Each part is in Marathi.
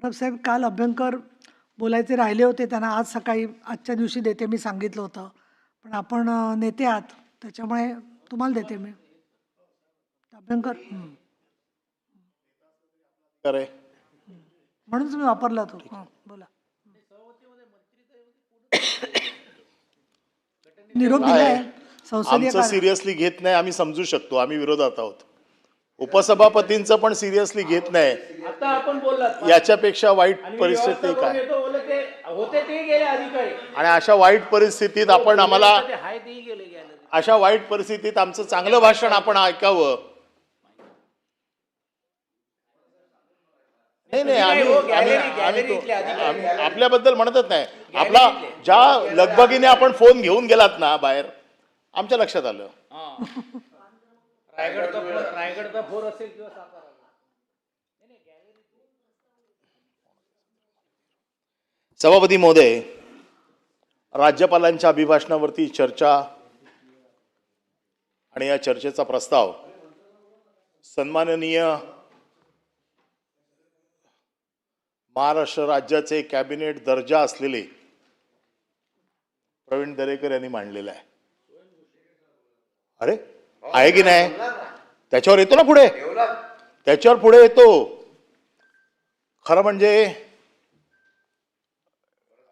परब साहेब, काल अभ्यंकर बोलायचे राहिले होते, त्यांना आज सकाळी आजच्या दिवशी देते मी सांगितलं होतं, पण आपण नेते आहात त्याच्यामुळे तुम्हाला देते मी. अभ्यंकर करे म्हणून तुम्ही वापरला तो. बोला. निरोप दिलाय संसदीय आमचं कार्य. सिरियसली घेत नाही, आम्ही समजू शकतो, आम्ही विरोधात आहोत. उपसभापतींचं पण सिरियसली घेत नाही, आता आपण बोललात याच्यापेक्षा वाईट आणि मी परिस्थिती व्यवस्था काय. करून येतो बोलले ते होते ते गेले अधिकारी आणि अशा वाईट परिस्थितीत आपण आम्हाला ते हाय तेही गेले गॅलरी. अशा वाईट परिस्थितीत आमचं चांगलं भाषण आपण ऐकावं. नाही नाही, आम्ही आपल्याबद्दल म्हणतच नाही. आपला ज्या लगबगीने आपण फोन घेऊन गेलात ना बाहेर, आमच्या लक्षात आलं. रायगडचा फोर असेल किंवा सातारा. सभापती महोदय, राज्यपालांच्या अभिभाषणावरती चर्चा आणि या चर्चेचा प्रस्ताव सन्माननीय महाराष्ट्र राज्याचे कॅबिनेट दर्जा असलेले प्रवीण दरेकर यांनी मांडलेला आहे. अरे आहे की नाही? त्याच्यावर येतो ना पुढे, त्याच्यावर पुढे येतो. खरं म्हणजे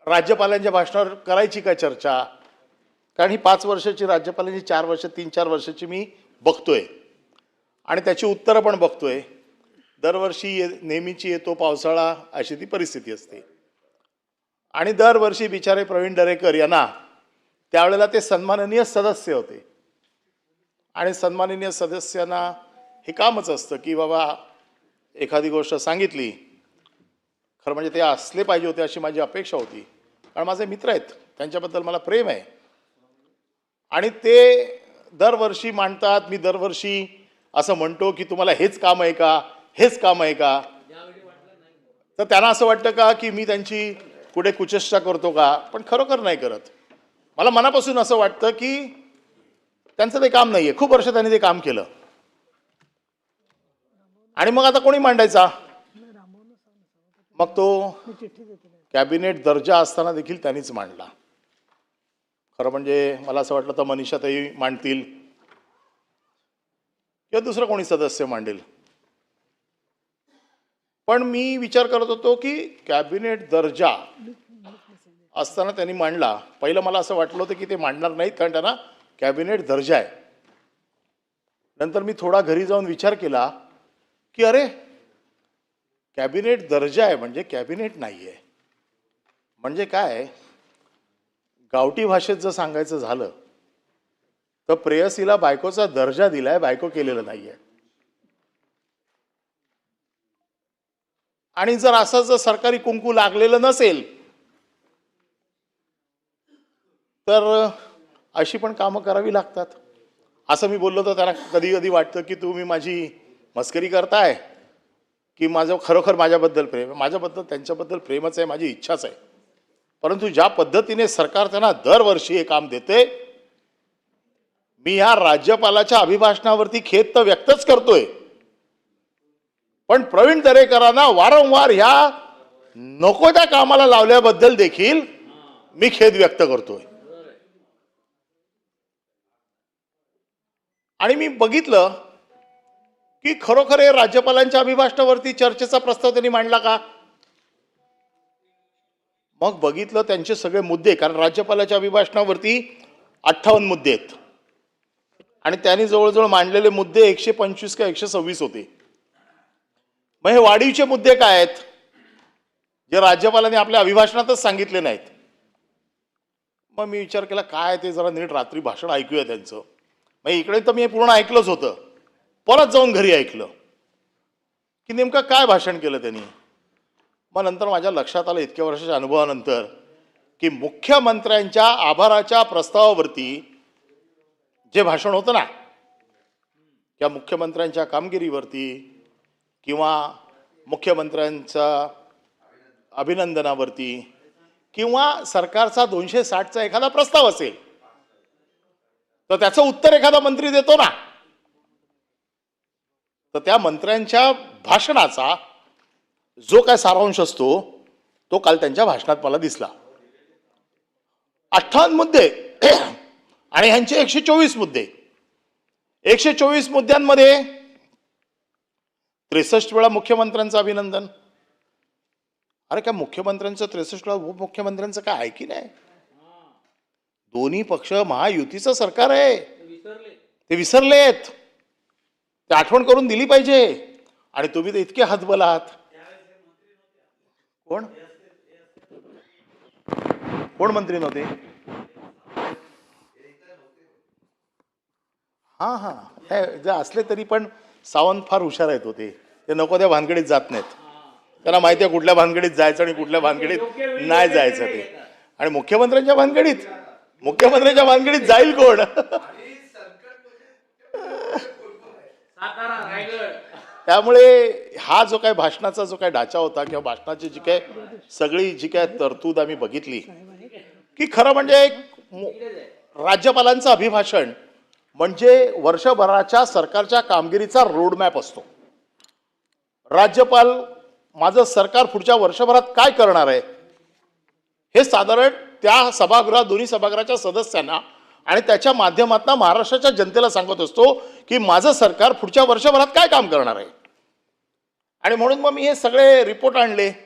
राज्यपालांच्या भाषणावर करायची काय चर्चा? कारण ही 5 वर्षाची राज्यपालांची 4 वर्ष 3-4 वर्षाची मी बघतोय आणि त्याची उत्तरं पण बघतोय. दरवर्षी नेहमीची येतो पावसाळा, अशी ती परिस्थिती असते. आणि दरवर्षी बिचारे प्रवीण दरेकर यांना त्यावेळेला ते सन्माननीय सदस्य होते आणि सन्माननीय सदस्यांना हे कामच असतं की बाबा एखादी गोष्ट सांगितली, खरं म्हणजे ते असले पाहिजे होते अशी माझी अपेक्षा होती. कारण माझे मित्र आहेत, त्यांच्याबद्दल मला प्रेम आहे आणि ते दरवर्षी मांडतात. मी दरवर्षी असं म्हणतो की तुम्हाला हेच काम आहे का, हेच काम आहे का? तर त्यांना असं वाटतं का की मी त्यांची कुठे कुचेष्टा करतो का? पण खरोखर नाही करत. मला मनापासून असं वाटतं की त्यांचं ते काम नाहीये. खूप वर्ष त्यांनी ते काम केलं आणि मग आता कोणी मांडायचा? मग तो कॅबिनेट दर्जा असताना देखील त्यांनीच मांडला. खरं म्हणजे मला असं वाटलं तर मनीषाताई मांडतील किंवा दुसरं कोणी सदस्य मांडेल. पण मी विचार करत होतो की कॅबिनेट दर्जा असताना त्यांनी मांडला. पहिलं मला असं वाटलं होतं की ते मांडणार नाहीत कारण त्यांना कॅबिनेट दर्जा आहे. नंतर मी थोडा घरी जाऊन विचार केला की अरे कॅबिनेट दर्जा आहे म्हणजे कॅबिनेट नाही आहे. म्हणजे काय, गावठी भाषेत जर सांगायचं झालं तर प्रेयसीला बायकोचा दर्जा दिलाय, बायको केलेलं नाहीये. आणि जर असं जर सरकारी कुंकू लागलेलं नसेल तर अशी पण कामं करावी लागतात. असं मी बोललो तर त्यांना कधी कधी वाटतं की तुम्ही माझी मस्करी करताय की माझं खरोखर माझ्याबद्दल प्रेम आहे. माझ्याबद्दल त्यांच्याबद्दल प्रेमच आहे, माझी इच्छाच आहे. परंतु ज्या पद्धतीने सरकार त्यांना दरवर्षी हे काम देते, मी या राज्यपालाच्या अभिभाषणावरती खेद तर व्यक्तच करतोय, पण प्रवीण दरेकरांना वारंवार ह्या नको त्या कामाला लावल्याबद्दल देखील मी खेद व्यक्त करतोय. आणि मी बघितलं की खरोखर हे राज्यपालांच्या अभिभाषणावरती चर्चेचा प्रस्ताव त्यांनी मांडला का? मग बघितलं त्यांचे सगळे मुद्दे, कारण राज्यपालाच्या अभिभाषणावरती 58 मुद्दे आहेत आणि त्यांनी जवळजवळ मांडलेले मुद्दे 125 का 126 होते. मग हे वाढीवचे मुद्दे काय आहेत जे राज्यपालांनी आपल्या अभिभाषणातच सांगितले नाहीत? मग मी विचार केला काय ते जरा नीट रात्री भाषण ऐकूया त्यांचं. मग इकडे तर मी पूर्ण ऐकलंच होतं, परत जाऊन घरी ऐकलं की नेमकं काय भाषण केलं त्यांनी. मग नंतर माझ्या लक्षात आलं इतक्या वर्षाच्या अनुभवानंतर की मुख्यमंत्र्यांच्या आभाराच्या प्रस्तावावरती जे भाषण होतं ना, त्या मुख्यमंत्र्यांच्या कामगिरीवरती किंवा मुख्यमंत्र्यांच्या अभिनंदनावरती किंवा सरकारचा 260चा एखादा प्रस्ताव असेल तर त्याचं उत्तर एखादा मंत्री देतो ना, तर त्या मंत्र्यांच्या भाषणाचा जो काय सारांश असतो तो काल त्यांच्या भाषणात मला दिसला. 58 मुद्दे आणि ह्यांचे 124 मुद्दे. 124 मुद्द्यांमध्ये 63 वेळा मुख्यमंत्र्यांचं अभिनंदन. अरे काय मुख्यमंत्र्यांचं 63 वेळा उपमुख्यमंत्र्यांचं काय आहे की नाही? दोन्ही पक्ष महायुतीचं सरकार आहे. ते विसरलेत. ते आठवण करून दिली पाहिजे. आणि तुम्ही तर इतके हतबल आहात. कोण कोण मंत्री नव्हते? हा हे जर असले तरी पण सावंत फार हुशार आहेत होते. ते नको त्या भानगडीत जात नाहीत. त्यांना माहिती आहे कुठल्या भानगडीत जायचं आणि कुठल्या भानगडीत नाही जायचं ते. आणि मुख्यमंत्र्यांच्या भानगडीत जाईल कोण? सातारा, रायगड. त्यामुळे हा जो काय भाषणाचा जो काय ढाचा होता किंवा भाषणाची जी काय सगळी जी काय तरतूद आम्ही बघितली की खरं म्हणजे एक राज्यपालांचं अभिभाषण म्हणजे वर्षभराच्या सरकारच्या कामगिरीचा रोडमॅप असतो. राज्यपाल माझं सरकार पुढच्या वर्षभरात काय करणार आहे हे साधारण त्या सभागृहात दोन्ही सभागृहाच्या सदस्यांना आणि त्याच्या माध्यमातून महाराष्ट्राच्या जनतेला सांगत असतो की माझं सरकार पुढच्या वर्षभरात काय काम करणार आहे. आणि म्हणून मग मी हे सगळे रिपोर्ट आणले.